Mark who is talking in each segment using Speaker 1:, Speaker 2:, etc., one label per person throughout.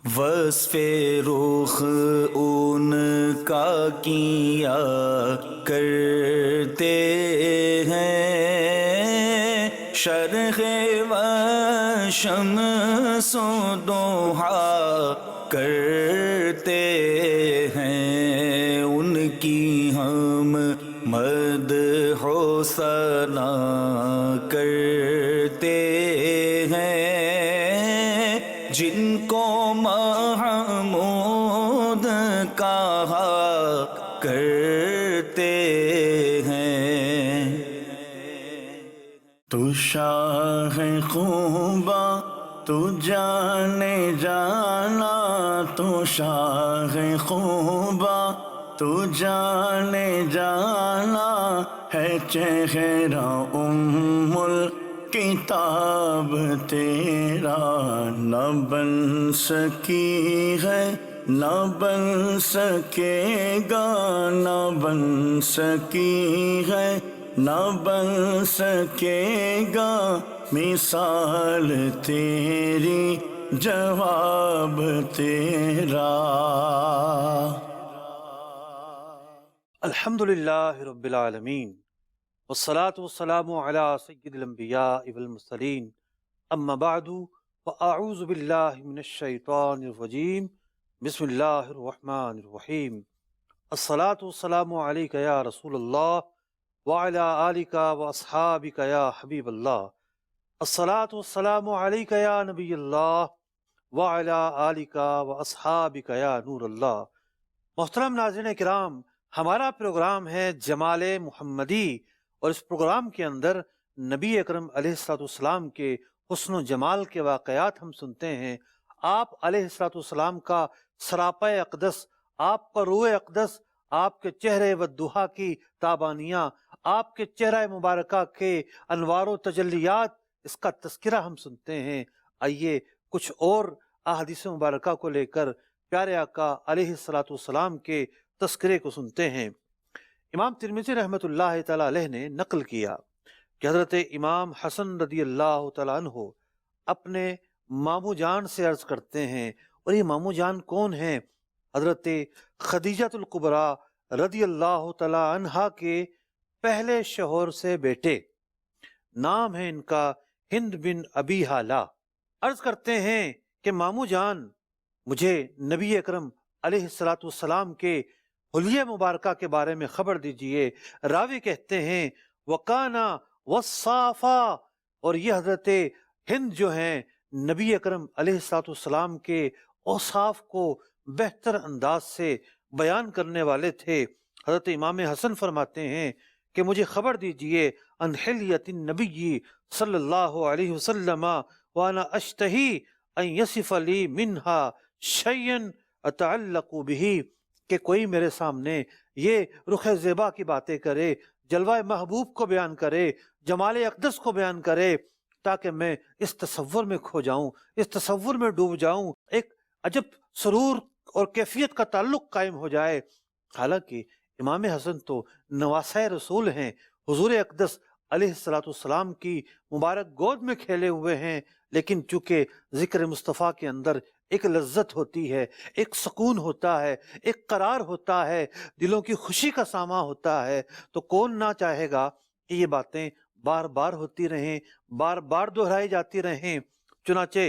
Speaker 1: وصف رخ ان کا کیا کرتے ہیں، شرح و شمس و ضحا کرتے ہیں، ان کی ہم مدح و ثنا کرتے ہیں، جن کو محمود کہا کرتے ہیں۔ تو شاہ خوبا تو جانے جانا، تو شاہ خوبا تو جانے جانا ہے، چہرہ کتاب تیرا نہ بن سکی ہے، نہ بن سکے گا، نہ بن سکی ہے، نہ بن سکے گا، مثال تیری جواب تیرا۔
Speaker 2: الحمدللہ رب العالمین، والصلاة والسلام علی سید الانبیاء والمرسلین، اما بعد فاعوذ باللہ من الشیطان الرجیم، بسم اللہ الرحمن الرحیم۔ الصلاة والسلام علیک یا رسول اللہ وعلی آلک واصحابک یا حبیب اللہ، الصلاة والسلام علیک یا نبی اللہ وعلی آلک واصحابک یا نور اللہ۔ محترم ناظرین کرام، ہمارا پروگرام ہے جمال محمدی، اور اس پروگرام کے اندر نبی اکرم علیہ السلام کے حسن و جمال کے واقعات ہم سنتے ہیں۔ آپ علیہ السلام کا سراپا اقدس، آپ کا روح اقدس، آپ کے چہرے والضحا کی تابانیاں، آپ کے چہرہ مبارکہ کے انوار و تجلیات، اس کا تذکرہ ہم سنتے ہیں۔ آئیے کچھ اور احادیث مبارکہ کو لے کر پیارے آقا علیہ السلام کے تذکرے کو سنتے ہیں۔ امام ترمذی رحمۃ اللہ تعالی علیہ نے نقل کیا کہ حضرت امام حسن رضی اللہ تعالیٰ عنہ اپنے ماموں جان سے عرض کرتے ہیں، اور یہ ماموں جان کون ہیں؟ حضرت خدیجۃ الکبریٰ رضی اللہ تعالیٰ عنہا کے پہلے شوہر سے بیٹے، نام ہے ان کا ہند بن ابی حالہ۔ عرض کرتے ہیں کہ ماموں جان مجھے نبی اکرم علیہ السلام کے حلیہ مبارکہ کے بارے میں خبر دیجئے۔ راوی کہتے ہیں وکانا وصافا، اور یہ حضرت ہند جو ہیں نبی اکرم علیہ السلام کے اوصاف کو بہتر انداز سے بیان کرنے والے تھے۔ حضرت امام حسن فرماتے ہیں کہ مجھے خبر دیجئے ان حلیۃ النبی صلی اللہ علیہ وسلم وانا اشتہی ان یصف لی منہا شیئا اتعلق بہ، کہ کوئی میرے سامنے یہ رخ زیبا کی باتیں کرے، جلوہ محبوب کو بیان کرے، جمال اقدس کو بیان کرے، تاکہ میں اس تصور میں کھو جاؤں، اس تصور میں ڈوب جاؤں، ایک عجب سرور اور کیفیت کا تعلق قائم ہو جائے۔ حالانکہ امام حسن تو نواسۂ رسول ہیں، حضور اقدس علیہ السلام کی مبارک گود میں کھیلے ہوئے ہیں، لیکن چونکہ ذکر مصطفیٰ کے اندر ایک لذت ہوتی ہے، ایک سکون ہوتا ہے، ایک قرار ہوتا ہے، دلوں کی خوشی کا ساماں ہوتا ہے، تو کون نہ چاہے گا کہ یہ باتیں بار بار ہوتی رہیں، بار بار دہرائی جاتی رہیں۔ چنانچہ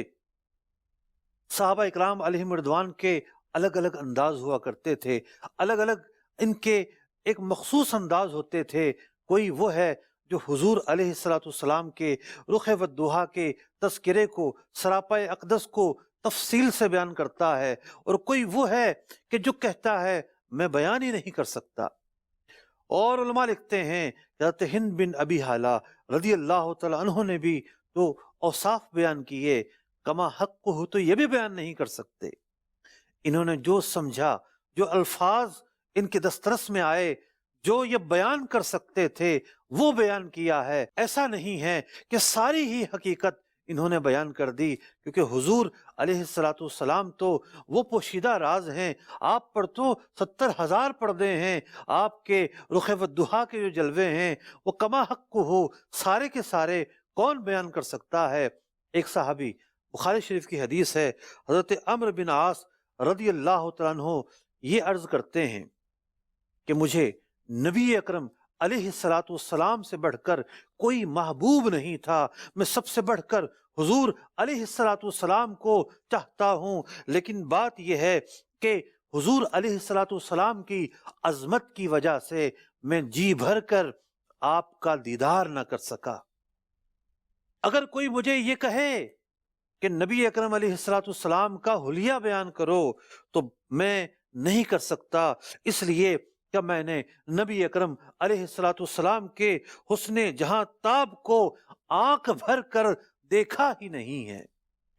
Speaker 2: صحابہ اکرام علیہم رضوان کے الگ الگ انداز ہوا کرتے تھے، الگ الگ ان کے ایک مخصوص انداز ہوتے تھے۔ کوئی وہ ہے جو حضور علیہ السلام کے رخ والضحا کے تذکرے کو، سراپا اقدس کو تفصیل سے بیان کرتا ہے، اور کوئی وہ ہے کہ جو کہتا ہے میں بیان ہی نہیں کر سکتا۔ اور علماء لکھتے ہیں حضرت ہند بن ابی حالہ رضی اللہ تعالیٰ عنہ نے بھی تو اوصاف بیان کیے، کما حق کو تو یہ بھی بیان نہیں کر سکتے۔ انہوں نے جو سمجھا، جو الفاظ ان کے دسترس میں آئے، جو یہ بیان کر سکتے تھے وہ بیان کیا ہے۔ ایسا نہیں ہے کہ ساری ہی حقیقت انہوں نے بیان کر دی، کیونکہ حضور علیہ السلام تو وہ پوشیدہ راز ہیں، آپ پر تو 70,000 پردے ہیں، آپ کے رخ والضحا کے جو جلوے ہیں وہ کما حق کو ہو، سارے کے سارے کون بیان کر سکتا ہے۔ ایک صحابی بخاری شریف کی حدیث ہے، حضرت عمرو بن عاص رضی اللہ تعالیٰ عنہ یہ عرض کرتے ہیں کہ مجھے نبی اکرم علیہ السلام سے بڑھ کر کوئی محبوب نہیں تھا، میں سب سے بڑھ کر حضور علیہ السلام کو چاہتا ہوں، لیکن بات یہ ہے کہ حضور علیہ السلام کی عظمت کی وجہ سے میں جی بھر کر آپ کا دیدار نہ کر سکا۔ اگر کوئی مجھے یہ کہے کہ نبی اکرم علیہ السلام کا حلیہ بیان کرو تو میں نہیں کر سکتا، اس لیے کہ میں نے نبی اکرم علیہ السلام کے حسن جہاں تاب کو آنکھ بھر کر دیکھا ہی نہیں ہے۔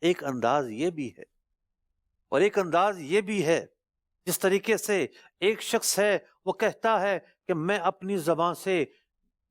Speaker 2: ایک انداز یہ بھی ہے، اور ایک انداز یہ بھی ہے جس طریقے سے ایک شخص ہے وہ کہتا ہے کہ میں اپنی زبان سے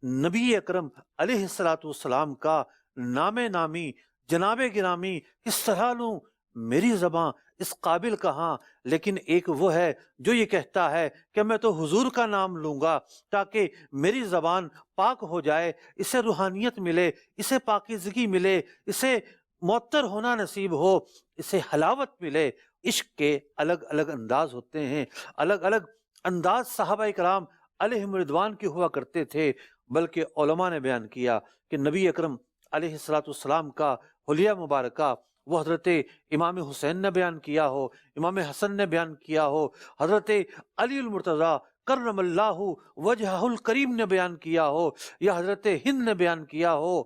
Speaker 2: نبی اکرم علیہ السلام کا نام نامی جناب گرامی کس طرح لوں، میری زبان اس قابل کہاں۔ لیکن ایک وہ ہے جو یہ کہتا ہے کہ میں تو حضور کا نام لوں گا تاکہ میری زبان پاک ہو جائے، اسے روحانیت ملے، اسے پاکیزگی ملے، اسے معطر ہونا نصیب ہو، اسے حلاوت ملے۔ عشق کے الگ الگ انداز ہوتے ہیں، الگ الگ انداز صحابہ کرام علیہم رضوان کی ہوا کرتے تھے، بلکہ علماء نے بیان کیا کہ نبی اکرم علیہ السلام کا حلیہ مبارکہ وہ حضرت امام حسین نے بیان کیا ہو، امام حسن نے بیان کیا ہو، حضرت علی المرتضیٰ کرم اللہ وجہہ الکریم نے بیان کیا ہو، یا حضرت ہند نے بیان کیا ہو۔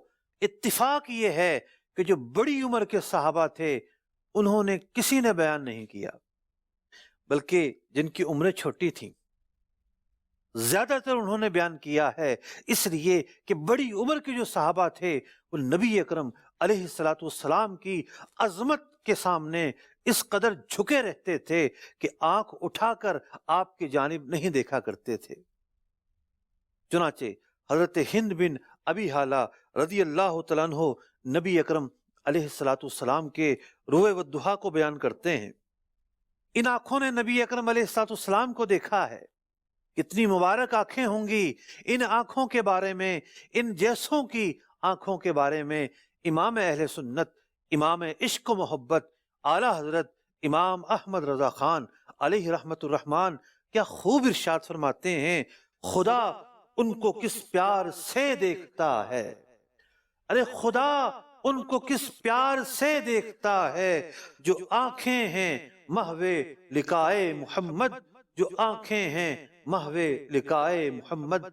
Speaker 2: اتفاق یہ ہے کہ جو بڑی عمر کے صحابہ تھے انہوں نے کسی نے بیان نہیں کیا، بلکہ جن کی عمریں چھوٹی تھیں زیادہ تر انہوں نے بیان کیا ہے، اس لیے کہ بڑی عمر کے جو صحابہ تھے وہ نبی اکرم علیہ السلام کی عظمت کے سامنے اس قدر جھکے رہتے تھے کہ آنکھ اٹھا کر آپ کی جانب نہیں دیکھا کرتے تھے۔ چنانچہ حضرت ہند بن ابی حالہ رضی اللہ تعالیٰ عنہ نبی اکرم علیہ السلام کے روئے والدحا کو بیان کرتے ہیں، ان آنکھوں نے نبی اکرم علیہ السلام کو دیکھا ہے، کتنی مبارک آنکھیں ہوں گی۔ ان آنکھوں کے بارے میں، ان جیسوں کی آنکھوں کے بارے میں امام اہل سنت، امام عشق و محبت اعلیٰ حضرت امام احمد رضا خان علیہ رحمت الرحمن کیا خوب ارشاد فرماتے ہیں، خدا ان کو کس پیار سے دیکھتا ہے، ارے خدا ان کو کس پیار سے دیکھتا ہے، جو آنکھیں ہیں محو لقائے محمد، جو آنکھیں ہیں محو لقائے محمد۔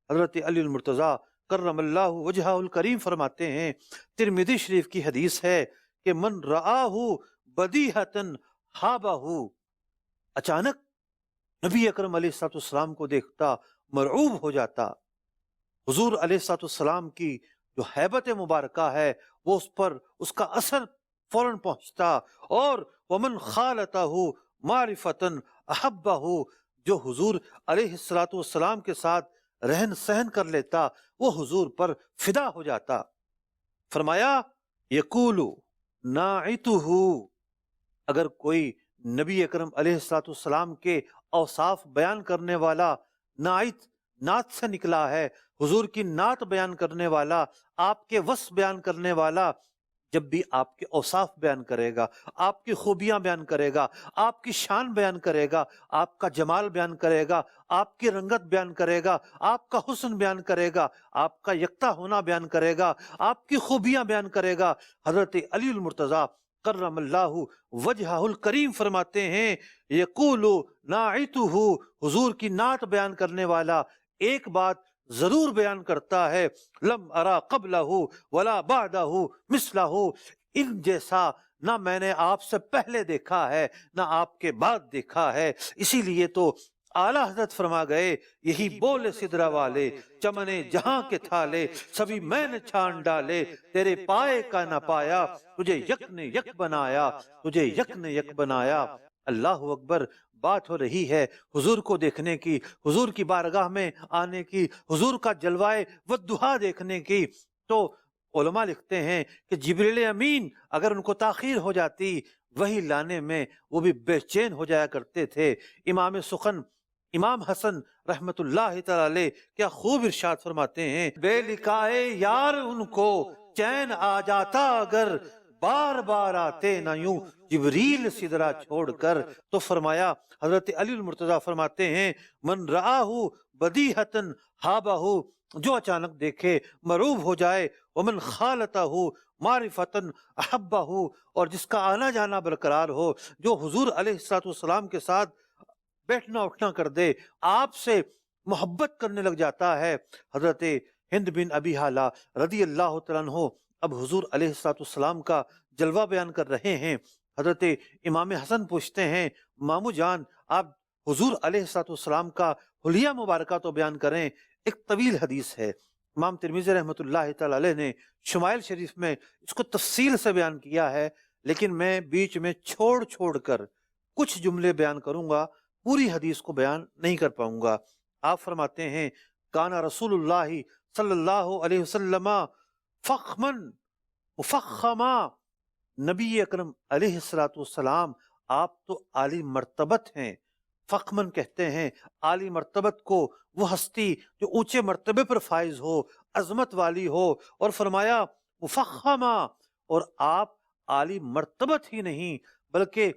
Speaker 2: حضرت علی المرتضیٰ کرم اللہ وجہہ الکریم فرماتے ہیں، ترمذی شریف کی حدیث ہے کہ من رآہ بدیہۃ ہابہ، اچانک نبی اکرم علیہ السلام کو دیکھتا مرعوب ہو جاتا۔ حضور علیہ السلام کی جو ہیبت مبارکہ ہے وہ اس پر اس کا اثر فوراً پہنچتا، اور ومن خالتہ معرفۃ احبہ، جو حضور علیہ السلام کے ساتھ رہن سہن کر لیتا وہ حضور پر فدا ہو جاتا۔ فرمایا یقول ناعتہ، اگر کوئی نبی اکرم علیہ السلام کے اوصاف بیان کرنے والا، ناعت نعت سے نکلا ہے، حضور کی نعت بیان کرنے والا، آپ کے وصف بیان کرنے والا، جب بھی آپ کے اوصاف بیان کرے گا، آپ کی خوبیاں بیان کرے گا، آپ کی شان بیان کرے گا، آپ کا جمال بیان کرے گا، آپ کی رنگت بیان کرے گا، آپ کا حسن بیان کرے گا، آپ کا یکتا ہونا بیان کرے گا، آپ کی خوبیاں بیان کرے گا، حضرت علی المرتضیٰ کرم اللہ وجہہ الکریم فرماتے ہیں یقول ناعتہ، حضور کی نعت بیان کرنے والا ایک بات ضرور بیان کرتا ہے، لم ارا قبلہ ولا بعدہ مثلہ، ان جیسا نہ میں نے آپ سے پہلے دیکھا ہے نہ آپ کے بعد دیکھا ہے۔ اسی لیے تو اعلیٰ حضرت فرما گئے، یہی بولے سدرا والے چمنے جہاں کے تھالے، سبھی میں نے چھان ڈالے تیرے پائے کا نہ پایا، تجھے یک نے یک بنایا، تجھے یک نے یک بنایا۔ اللہ اکبر، بات ہو رہی ہے حضور کو دیکھنے کی، حضور کی بارگاہ میں آنے کی، حضور کا جلوائے والدحا دیکھنے کی، تو علماء لکھتے ہیں کہ جبریل امین اگر ان کو تاخیر ہو جاتی وہی لانے میں وہ بھی بے چین ہو جایا کرتے تھے۔ امام سخن امام حسن رحمت اللہ تعالی علیہ کیا خوب ارشاد فرماتے ہیں، بے لقائے یار ان کو چین آ جاتا اگر، بار بار آتے نہ یوں جبریل سدرا چھوڑ کر۔ تو فرمایا حضرت علی المرتضیٰ فرماتے ہیں من رآہ بدیہتن ہابہ، جو اچانک دیکھے مروب ہو جائے، ومن خالتہ معرفتن احبہ، اور جس کا آنا جانا برقرار ہو، جو حضور علیہ السلام کے ساتھ بیٹھنا اٹھنا کر دے، آپ سے محبت کرنے لگ جاتا ہے۔ حضرت ہند بن ابی حالہ رضی اللہ تعالیٰ عنہ اب حضور علیہ السلام کا جلوہ بیان کر رہے ہیں۔ حضرت امام حسن پوچھتے ہیں مامو جان آپ حضور علیہ السلام کا حلیہ مبارکہ تو بیان کریں۔ ایک طویل حدیث ہے، امام ترمذی رحمۃ اللہ تعالی علیہ نے شمائل شریف میں اس کو تفصیل سے بیان کیا ہے، لیکن میں بیچ میں چھوڑ کر کچھ جملے بیان کروں گا، پوری حدیث کو بیان نہیں کر پاؤں گا۔ آپ فرماتے ہیں کانا رسول اللہ صلی اللہ علیہ وسلم فخمن مفخما، نبی اکرم علیہ السلام آپ تو عالی مرتبت ہیں۔ فخمن کہتے ہیں عالی مرتبت کو، وہ ہستی جو اونچے مرتبے پر فائز ہو، عظمت والی ہو، اور فرمایا مفخما، اور آپ عالی مرتبت ہی نہیں بلکہ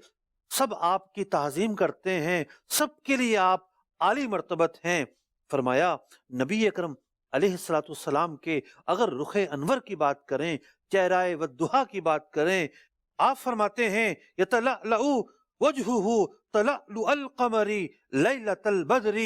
Speaker 2: سب آپ کی تعظیم کرتے ہیں، سب کے لیے آپ عالی مرتبت ہیں۔ فرمایا نبی اکرم علیہ السلام کے اگر رخ انور کی بات کریں، چہرہ والضحیٰ کی بات کریں، آپ فرماتے ہیں یتلألأ وجہہ تلألؤ القمر لیلۃ البدر،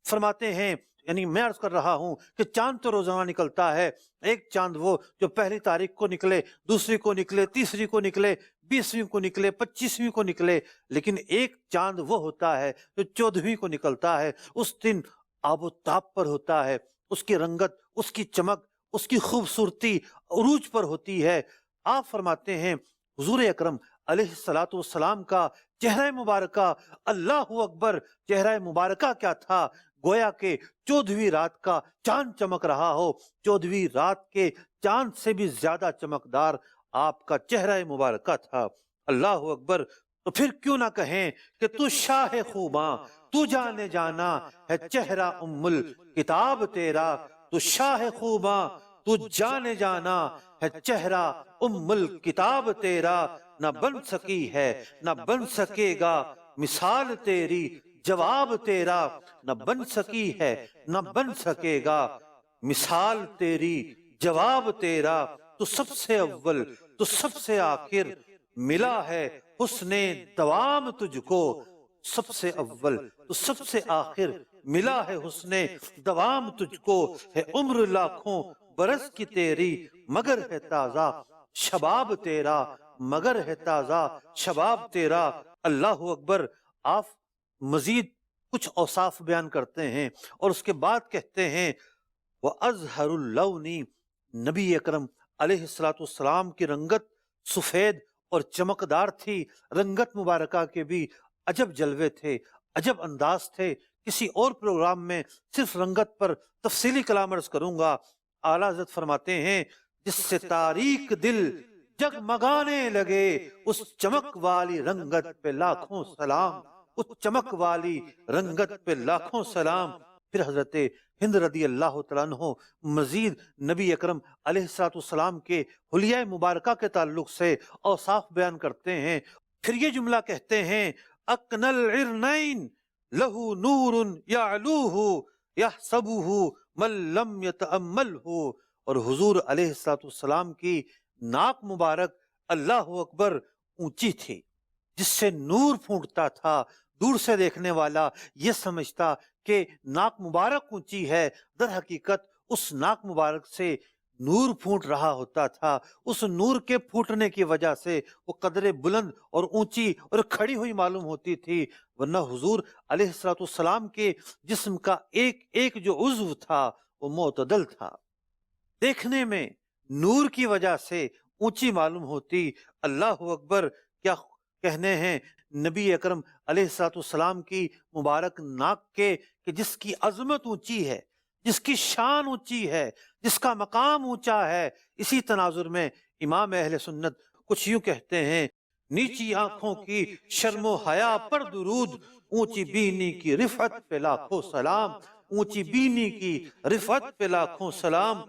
Speaker 2: فرماتے ہیں یعنی میں عرض کر رہا ہوں کہ چاند تو روزانہ نکلتا ہے، ایک چاند وہ جو پہلی تاریخ کو نکلے، دوسری کو نکلے، تیسری کو نکلے، 20ویں کو نکلے، 25ویں کو نکلے، لیکن ایک چاند وہ ہوتا ہے جو 14ویں کو نکلتا ہے۔ اس دن آب و تاب پر ہوتا ہے، اس کی رنگت، اس کی چمک، اس کی خوبصورتی عروج پر ہوتی ہے۔ آپ فرماتے ہیں حضور اکرم علیہ السلام کا چہرہ مبارکہ، اللہ اکبر، چہرہ مبارکہ کیا تھا، گویا کہ 14ویں رات کا چاند چمک رہا ہو، 14ویں رات کے چاند سے بھی زیادہ چمکدار آپ کا چہرہ مبارکہ تھا۔ اللہ اکبر۔ تو پھر کیوں نہ کہیں کہ تو شاہ خوباں، تو جانے جانا ہے چہرہ ام الکتاب تیرا، تو شاہ خوباں تو جانے جانا ہے چہرہ ام الکتاب تیرا، نہ بن سکی ہے نہ بن سکے گا مثال تیری، جواب تیرا، نہ بن سکی ہے نہ بن سکے گا مثال تیری، جواب تیرا، تو سب سے اول تو سب سے آخر، ملا ہے حسن دوام تجھ کو، سب سے اول تو سب سے آخر، ملا ہے حسن دوام تجھ کو، ہے عمر لاکھوں برس کی تیری، مگر ہے تازہ شباب تیرا، مگر ہے تازہ شباب تیرا۔ اللہ اکبر۔ آپ مزید کچھ اوصاف بیان کرتے ہیں اور اس کے بعد کہتے ہیں وَأَزْهَرُ اللَّوْنِ، نبی اکرم علیہ السلام کی رنگت سفید اور چمکدار تھی، رنگت مبارکہ کے بھی عجب جلوے تھے، عجب انداز تھے۔ کسی اور پروگرام میں صرف رنگت پر تفصیلی کلام عرض کروں گا۔ اعلیٰ حضرت فرماتے ہیں جس سے تاریک دل جگمگانے لگے، اس چمک والی رنگت پہ لاکھوں سلام، اس چمک والی رنگت پہ لاکھوں سلام۔ پھر حضرت ہند رضی اللہ تعالیٰ عنہ مزید نبی اکرم علیہ السلام کے حلیہ مبارکہ کے تعلق سے اوصاف بیان کرتے ہیں۔ پھر یہ جملہ کہتے ہیں اکن العرنین لہو نور یعلوہ یحسبہ من لم یتأملہ، اور حضور علیہ السلام کی ناک مبارک اللہ اکبر اونچی تھی، جس سے نور پھوٹتا تھا۔ دور سے دیکھنے والا یہ سمجھتا کہ ناک مبارک اونچی ہے، در حقیقت اس ناک مبارک سے نور پھوٹ رہا ہوتا تھا۔ اس نور کے پھوٹنے کی وجہ سے وہ قدر بلند اور اونچی اور کھڑی ہوئی معلوم ہوتی تھی، ورنہ حضور علیہ السلام کے جسم کا ایک ایک جو عضو تھا وہ معتدل تھا، دیکھنے میں نور کی وجہ سے اونچی معلوم ہوتی۔ اللہ اکبر۔ کیا کہنے ہیں نبی اکرم علیہ السلام کی مبارک ناک کے کہ جس کی عظمت اونچی ہے، جس کی شان اونچی ہے، جس کا مقام اونچا ہے۔ اسی تناظر میں امام اہل سنت کچھ یوں کہتے ہیں نیچی آنکھوں کی شرم و حیا پر درود، اونچی بینی کی رفعت پہ لاکھوں سلام، اونچی بینی کی رفعت پہ لاکھوں سلام،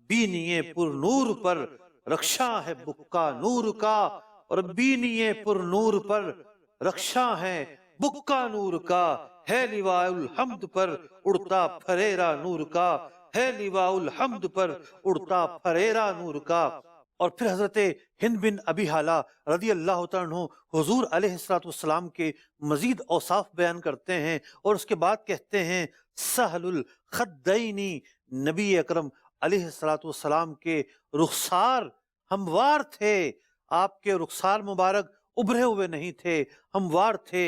Speaker 2: بینی پر نور پر رکشا ہے بکا نور کا، اور بینیے پر نور پر رکشا ہے بکا نور کا، ہے لواء الحمد پر اڑتا پھریرا نور کا، ہے لواء الحمد پر اڑتا پھریرا نور کا۔ اور پھر حضرت ہند بن ابی حالہ رضی اللہ تعالیٰ عنہ حضور علیہ السلام کے مزید اوصاف بیان کرتے ہیں، اور اس کے بعد کہتے ہیں سہل الخدینی، نبی اکرم علیہ السلام کے رخسار ہموار تھے، آپ کے رخسار مبارک ابھرے ہوئے نہیں تھے، ہموار تھے۔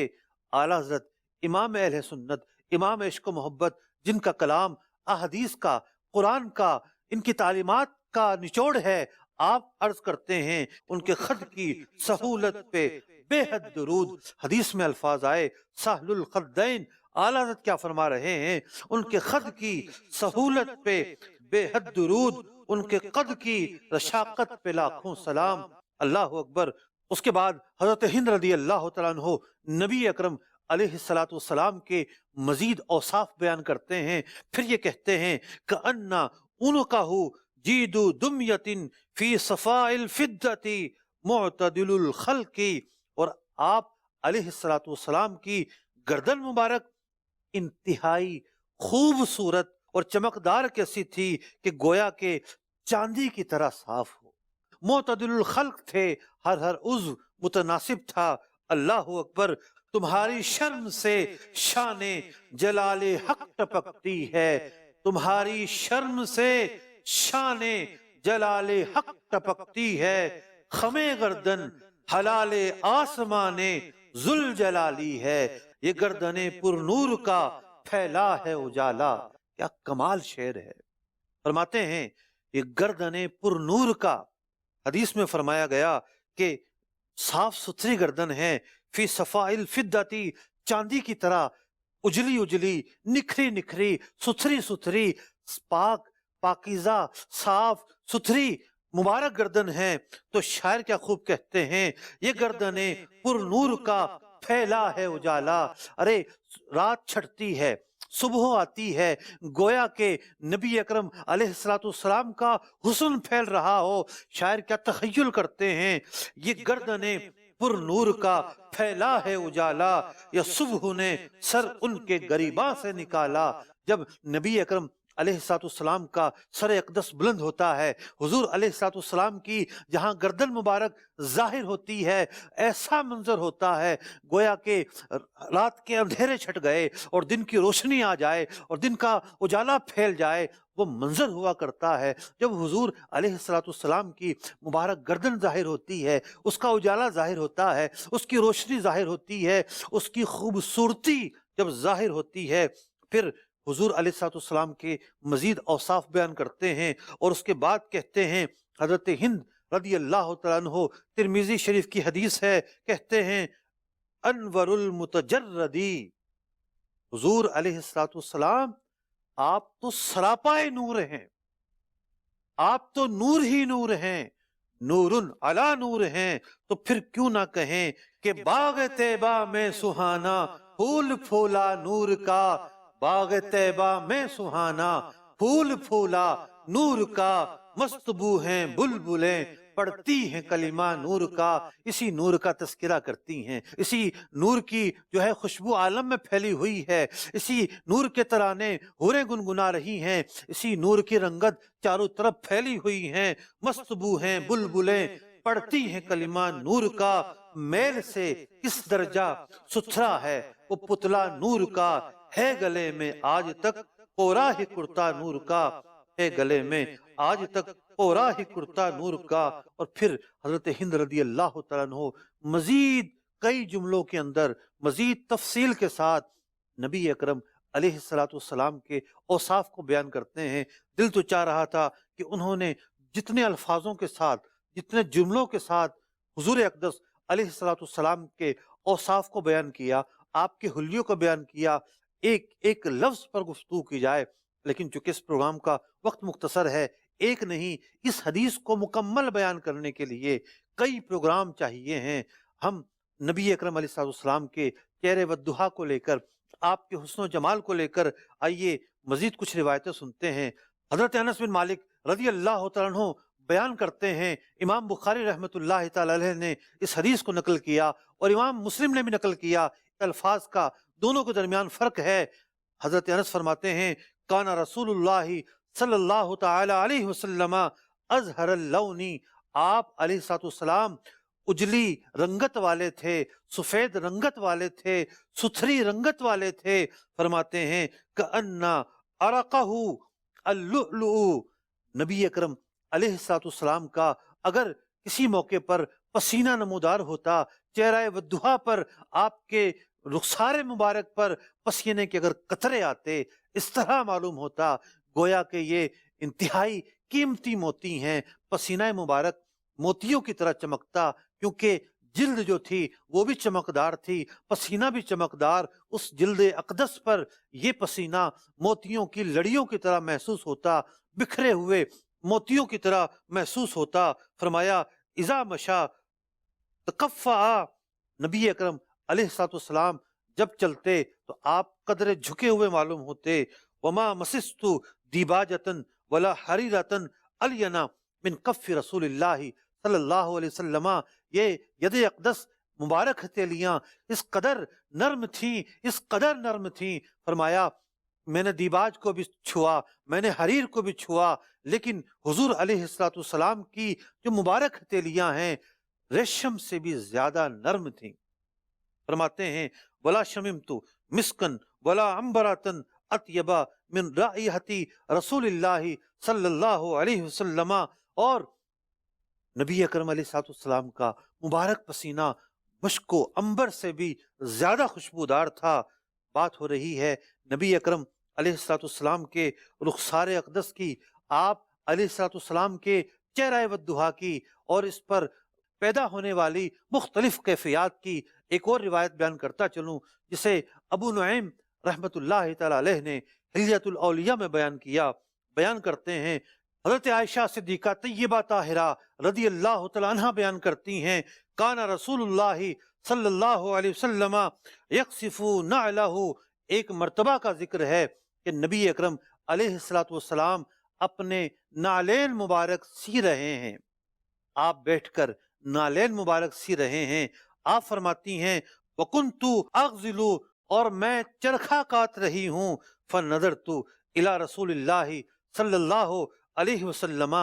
Speaker 2: اعلیٰ حضرت امام اہل سنت، امام عشق و محبت، جن کا کلام احادیث کا، قرآن کا، ان کی تعلیمات کا نچوڑ ہے، آپ عرض کرتے ہیں ان کے خط کی سہولت پہ بے حد درود۔ حدیث میں الفاظ آئے سہل الخدین، اعلیٰ حضرت کیا فرما رہے ہیں؟ ان کے خط کی سہولت پہ بے حد درود، ان کے قد کی رشاقت پہ لاکھوں سلام۔ اللہ اکبر۔ اس کے بعد حضرت ہند رضی اللہ تعالیٰ عنہ نبی اکرم علیہ السلام کے مزید اوصاف بیان کرتے ہیں، پھر یہ کہتے ہیں کأن عنقہ جید دمیۃ فی صفاء الفدۃ معتدل الخلق، اور آپ علیہ السلام کی گردن مبارک انتہائی خوبصورت اور چمکدار کیسی تھی کہ گویا کہ چاندی کی طرح صاف ہو۔ معتدل الخلق تھے، ہر عضو متناسب تھا۔ اللہ اکبر۔ تمہاری شرم سے شان جلال حق ٹپکتی ہے، تمہاری شرم سے شان جلال حق ٹپکتی ہے، خمے گردن حلال آسمان ذوالجلالی ہے، یہ گردن پر نور کا پھیلا ہے اجالا۔ کیا کمال شعر ہے۔ فرماتے ہیں یہ گردن پر نور کا، حدیث میں فرمایا گیا کہ صاف ستھری گردن ہے، فی صفاء الفدۃ، چاندی کی طرح اجلی اجلی، نکھری نکھری، ستھری ستھری، پاک پاکیزہ، صاف ستھری مبارک گردن ہے۔ تو شاعر کیا خوب کہتے ہیں، یہ گردن پر نور کا پھیلا ہے اجالا۔ ارے رات چھٹتی ہے، صبح آتی ہے، گویا کہ نبی اکرم علیہ السلام کا حسن پھیل رہا ہو۔ شاعر کیا تخیل کرتے ہیں، یہ گردن پر نور کا پھیلا ہے اجالا، یا صبح نے سر ان کے گریباں سے نکالا۔ جب نبی اکرم علیہ السلام کا سر اقدس بلند ہوتا ہے، حضور علیہ السلام کی جہاں گردن مبارک ظاہر ہوتی ہے، ایسا منظر ہوتا ہے گویا کہ رات کے اندھیرے چھٹ گئے اور دن کی روشنی آ جائے اور دن کا اجالا پھیل جائے۔ وہ منظر ہوا کرتا ہے جب حضور علیہ السلام کی مبارک گردن ظاہر ہوتی ہے، اس کا اجالا ظاہر ہوتا ہے، اس کی روشنی ظاہر ہوتی ہے، اس کی خوبصورتی جب ظاہر ہوتی ہے۔ پھر حضور علیہ السلام کے مزید اوصاف بیان کرتے ہیں، اور اس کے بعد کہتے ہیں حضرت ہند رضی اللہ تعالیٰ عنہ، ترمذی شریف کی حدیث ہے، کہتے ہیں انور المتجردی، حضور علیہ السلام آپ تو سراپائے نور ہیں، آپ تو نور ہی نور ہیں، نور علی نور ہیں۔ تو پھر کیوں نہ کہیں کہ باغ طیبہ میں سہانا پھول پھولا نور کا، باغ طیبہ میں سہانا پھول پھولا نور کا، مست بو ہیں بلبلیں پڑھتی ہیں کلمہ نور کا۔ اسی نور کا تذکرہ کرتی ہیں، اسی نور کی جو ہے خوشبو عالم میں پھیلی ہوئی ہے، اسی نور کے ترانے حوریں گنگنا رہی ہیں، اسی نور کی رنگت چاروں طرف پھیلی ہوئی ہیں، مست بو ہیں بلبلیں پڑھتی ہیں کلمہ نور کا۔ میل سے کس درجہ ستھرا ہے وہ پتلا نور کا، ہے گلے میں آج تک پورا ہی کرتا نور کا، ہے گلے میں آج تک پورا ہی کرتا نور کا۔ اور پھر حضرت ہند رضی اللہ تعالیٰ عنہ مزید کئی جملوں کے اندر مزید تفصیل کے ساتھ نبی اکرم علیہ السلام کے اوصاف کو بیان کرتے ہیں۔ دل تو چاہ رہا تھا کہ انہوں نے جتنے الفاظوں کے ساتھ، جتنے جملوں کے ساتھ حضور اقدس علیہ السلام کے اوصاف کو بیان کیا، آپ کے حلیوں کو بیان کیا، ایک ایک لفظ پر گفتگو کی جائے، لیکن چونکہ اس پروگرام کا وقت مختصر ہے، ایک نہیں، اس حدیث کو مکمل بیان کرنے کے لیے کئی پروگرام چاہیے ہیں۔ ہم نبی اکرم علیہ السلام کے چہرے والضحیٰ کو لے کر، آپ کے حسن و جمال کو لے کر آئیے مزید کچھ روایتیں سنتے ہیں۔ حضرت انس بن مالک رضی اللہ تعالیٰ عنہ بیان کرتے ہیں، امام بخاری رحمۃ اللہ تعالی علیہ نے اس حدیث کو نقل کیا اور امام مسلم نے بھی نقل کیا، الفاظ کا دونوں کے درمیان فرق ہے۔ حضرت انس فرماتے ہیں کان رسول اللہ صلی اللہ تعالی علیہ وسلم ازہر اللون، آپ علیہ الصلوۃ والسلام اجلی رنگت والے تھے، سفید رنگت والے تھے، ستھری رنگت والے تھے۔ فرماتے ہیں کأن عرقہ اللؤلؤ، نبی اکرم علیہ الصلوۃ والسلام کا اگر کسی موقع پر پسینہ نمودار ہوتا، چہرہ ودہا پر آپ کے رخسار مبارک پر پسینے کے اگر قطرے آتے، اس طرح معلوم ہوتا گویا کہ یہ انتہائی قیمتی موتی ہیں۔ پسینہ مبارک موتیوں کی طرح چمکتا، کیونکہ جلد جو تھی وہ بھی چمکدار تھی، پسینہ بھی چمکدار، اس جلد اقدس پر یہ پسینہ موتیوں کی لڑیوں کی طرح محسوس ہوتا، بکھرے ہوئے موتیوں کی طرح محسوس ہوتا۔ فرمایا اذا مشا تکفع، نبی اکرم علیہ الصلوۃ والسلام جب چلتے تو آپ قدرے جھکے ہوئے معلوم ہوتے۔ وما مسست دیباجتن ولا حریرتن الینا من کف رسول اللہ صلی اللہ علیہ وسلم، یہ ید اقدس مبارک ہتھیلیاں اس قدر نرم تھیں، اس قدر نرم تھیں، فرمایا میں نے دیباج کو بھی چھوا، میں نے حریر کو بھی چھوا، لیکن حضور علیہ الصلوۃ والسلام کی جو مبارک ہتھیلیاں ہیں ریشم سے بھی زیادہ نرم تھیں۔ فرماتے ہیں ولا شممت مسکن ولا عنبرۃ اطیب من رائحۃ رسول اللہ صلی اللہ علیہ وسلم، اور نبی اکرم علیہ الصلوۃ والسلام کا مبارک پسینہ مشک و عنبر سے بھی زیادہ خوشبودار تھا۔ بات ہو رہی ہے نبی اکرم علیہ الصلوۃ والسلام کے رخسار اقدس کی، آپ علیہ الصلوۃ والسلام کے چہرہ ودہا کی، اور اس پر پیدا ہونے والی مختلف کیفیات کی ایک اور روایت بیان کرتا چلوں، جسے ابو نعیم رحمۃ اللہ تعالی علیہ نے حلیۃ الاولیاء میں بیان کیا۔ بیان کرتے ہیں حضرت عائشہ صدیقہ طیبہ طاہرہ رضی اللہ تعالی عنہ بیان کرتی ہیں کان رسول اللہ صلی اللہ علیہ وسلم یقصف نعلہ، ایک مرتبہ کا ذکر ہے کہ نبی اکرم علیہ الصلوۃ والسلام اپنے نالین مبارک سی رہے ہیں، آپ بیٹھ کر نالین مبارک سی رہے ہیں۔ آپ فرماتی ہیں وَكُنْتُ أَغْزِلُ، اور میں چرخہ کاٹ رہی ہوں، فَنَظَرْتُ إِلَى رسول اللہ صلی اللہ علیہ وسلم،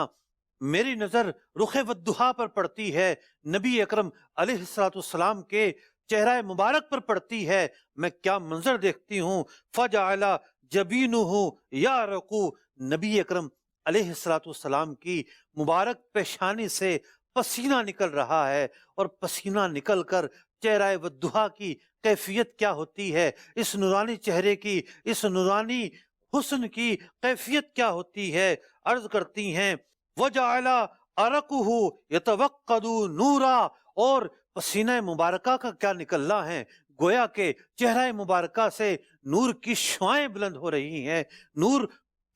Speaker 2: میری نظر رخ ودہا پر پڑتی ہے، نبی اکرم علیہ الصلوۃ والسلام کے چہرہ مبارک پر پڑتی ہے، میں کیا منظر دیکھتی ہوں، فَجَعَلَ جَبِينُهُ يَعْرَقُ، نبی اکرم علیہ الصلوۃ والسلام کی مبارک پیشانی سے پسینہ نکل رہا ہے، اور پسینہ نکل کر چہرہ ودہا کی کیفیت کیا ہوتی ہے، اس نورانی چہرے کی، اس نورانی حسن کی کیفیت کیا ہوتی ہے۔ عرض کرتی ہیں وَجَعَلَ عَرَقُهُ يَتَوَقَّدُ نُورًا، اور پسینہ مبارکہ کا کیا نکلنا ہے، گویا کہ چہرہ مبارکہ سے نور کی شعائیں بلند ہو رہی ہیں، نور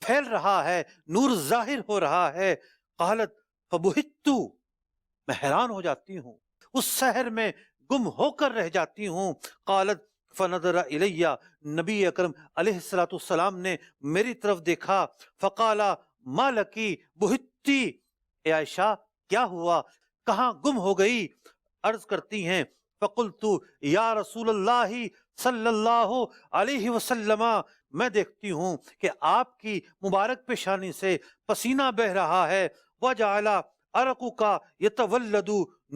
Speaker 2: پھیل رہا ہے، نور ظاہر ہو رہا ہے۔ قالت فَبُهِتُّ، میں حیران ہو جاتی ہوں، اس سحر میں گم ہو کر رہ جاتی ہوں۔ قالت فنظر الیہ، نبی اکرم علیہ الصلوۃ والسلام نے میری طرف دیکھا، فقال ما لکی بہتی، اے عائشہ کیا ہوا، کہاں گم ہو گئی؟ عرض کرتی ہیں فقلت یا رسول اللہ صلی اللہ علیہ وسلم، میں دیکھتی ہوں کہ آپ کی مبارک پیشانی سے پسینہ بہ رہا ہے، وجعل عرقک یتولد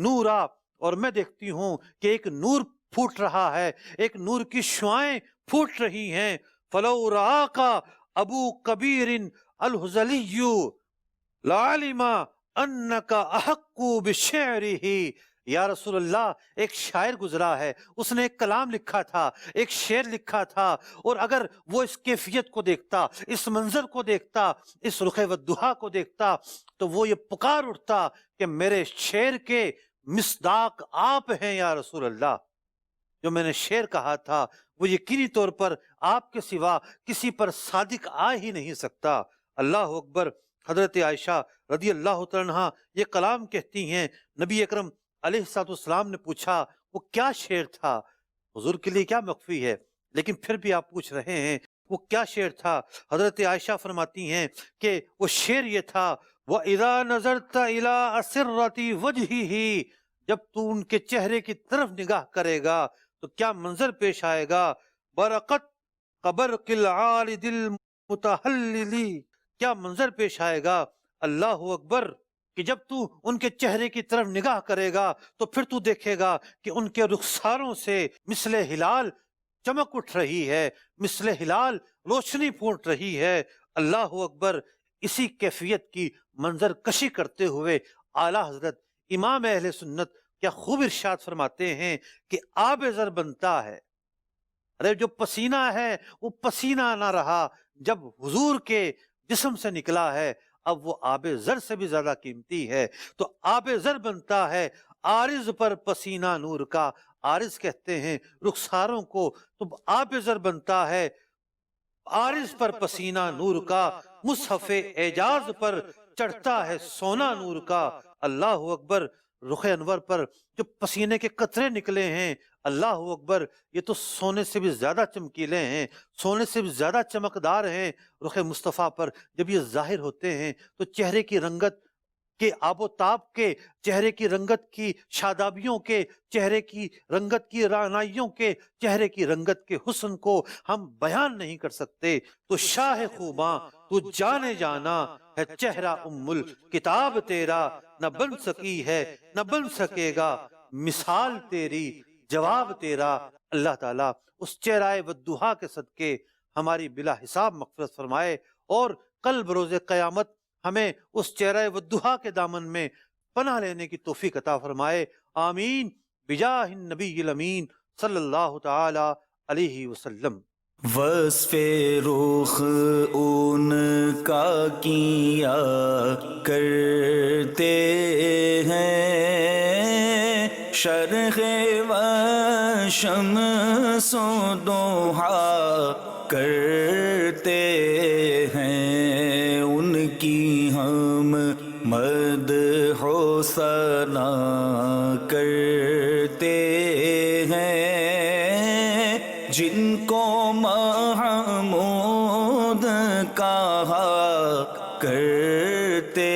Speaker 2: نورا، اور میں دیکھتی ہوں کہ ایک نور پھوٹ رہا ہے، ایک نور کی شعائیں پھوٹ رہی ہیں۔ فلو رآک ابو کبیر الحزلی لعلم انک احق بشعرہ، یا رسول اللہ ایک شاعر گزرا ہے، اس نے ایک کلام لکھا تھا، ایک شعر لکھا تھا، اور اگر وہ اس کیفیت کو دیکھتا، اس منظر کو دیکھتا، اس رخ ودہا کو دیکھتا، تو وہ یہ پکار اٹھتا کہ میرے شعر کے مصداق آپ ہیں یا رسول اللہ، جو میں نے شعر کہا تھا وہ یقینی طور پر آپ کے سوا کسی پر صادق آ ہی نہیں سکتا۔ اللہ اکبر۔ حضرت عائشہ رضی اللہ تعالیٰ عنہ یہ کلام کہتی ہیں، نبی اکرم علیہ الصلوۃ والسلام نے پوچھا وہ کیا شعر تھا، حضور کے لیے کیا مخفی ہے، لیکن پھر بھی آپ پوچھ رہے ہیں وہ کیا شعر تھا۔ حضرت عائشہ فرماتی ہیں کہ وہ شعر یہ تھا وَإِذَا نَظَرْتَ إِلَىٰ أَسِرَّةِ وَجْهِهِ، جب تو ان کے چہرے کی طرف نگاہ کرے گا تو کیا منظر پیش آئے گا، برقت قبرق العارض المتحلل، کیا منظر پیش آئے گا، اللہ اکبر، کہ جب تو ان کے چہرے کی طرف نگاہ کرے گا تو پھر تو دیکھے گا کہ ان کے رخساروں سے مثل ہلال چمک اٹھ رہی ہے، مثل ہلال روشنی پھوٹ رہی ہے، اللہ اکبر۔ اسی کیفیت کی منظر کشی کرتے ہوئے اعلیٰ حضرت امام اہل سنت کیا خوب ارشاد فرماتے ہیں کہ آب زر بنتا ہے، ارے جو پسینہ ہے وہ پسینہ نہ رہا، جب حضور کے جسم سے نکلا ہے اب وہ آب زر سے بھی زیادہ قیمتی ہے، تو آب زر بنتا ہے عارض پر پسینہ نور کا، عارض کہتے ہیں رخساروں کو، تو آب زر بنتا ہے عارض پر پسینہ نور کا، مصحف اعجاز پر چڑھتا ہے سونا نور کا، اللہ اکبر۔ رخ انور پر جو پسینے کے قطرے نکلے ہیں، اللہ اکبر، یہ تو سونے سے بھی زیادہ چمکیلے ہیں، سونے سے بھی زیادہ چمکدار ہیں۔ رخ مصطفیٰ پر جب یہ ظاہر ہوتے ہیں تو چہرے کی رنگت کے آب و تاب کے، چہرے کی رنگت کی شادابیوں کے، چہرے کی رنگت کی رعنائیوں کے، چہرے کی رنگت کے حسن کو ہم بیان نہیں کر سکتے۔ تو شاہ خوباں تو جانے جانا ہے، چہرہ ام الکتاب تیرا نہ بن سکی ہے نہ بن سکے گا، مثال تیری جواب تیرا۔ اللہ تعالیٰ اس چہرہ والضحیٰ کے صدقے ہماری بلا حساب مغفرت فرمائے، اور کل بروز قیامت ہمیں اس چہرہ والضحیٰ کے دامن میں پناہ لینے کی توفیق عطا فرمائے، آمین بجاہ النبی الامین صلی اللہ تعالی علیہ وسلم۔
Speaker 1: وصف رخ ان کا کیا کرتے ہیں، شرح و شمس و ضحیٰ کرتے ہیں، ان کی ہم مدح و ثنا کرتے ہیں، جن کو محمود کہا کرتے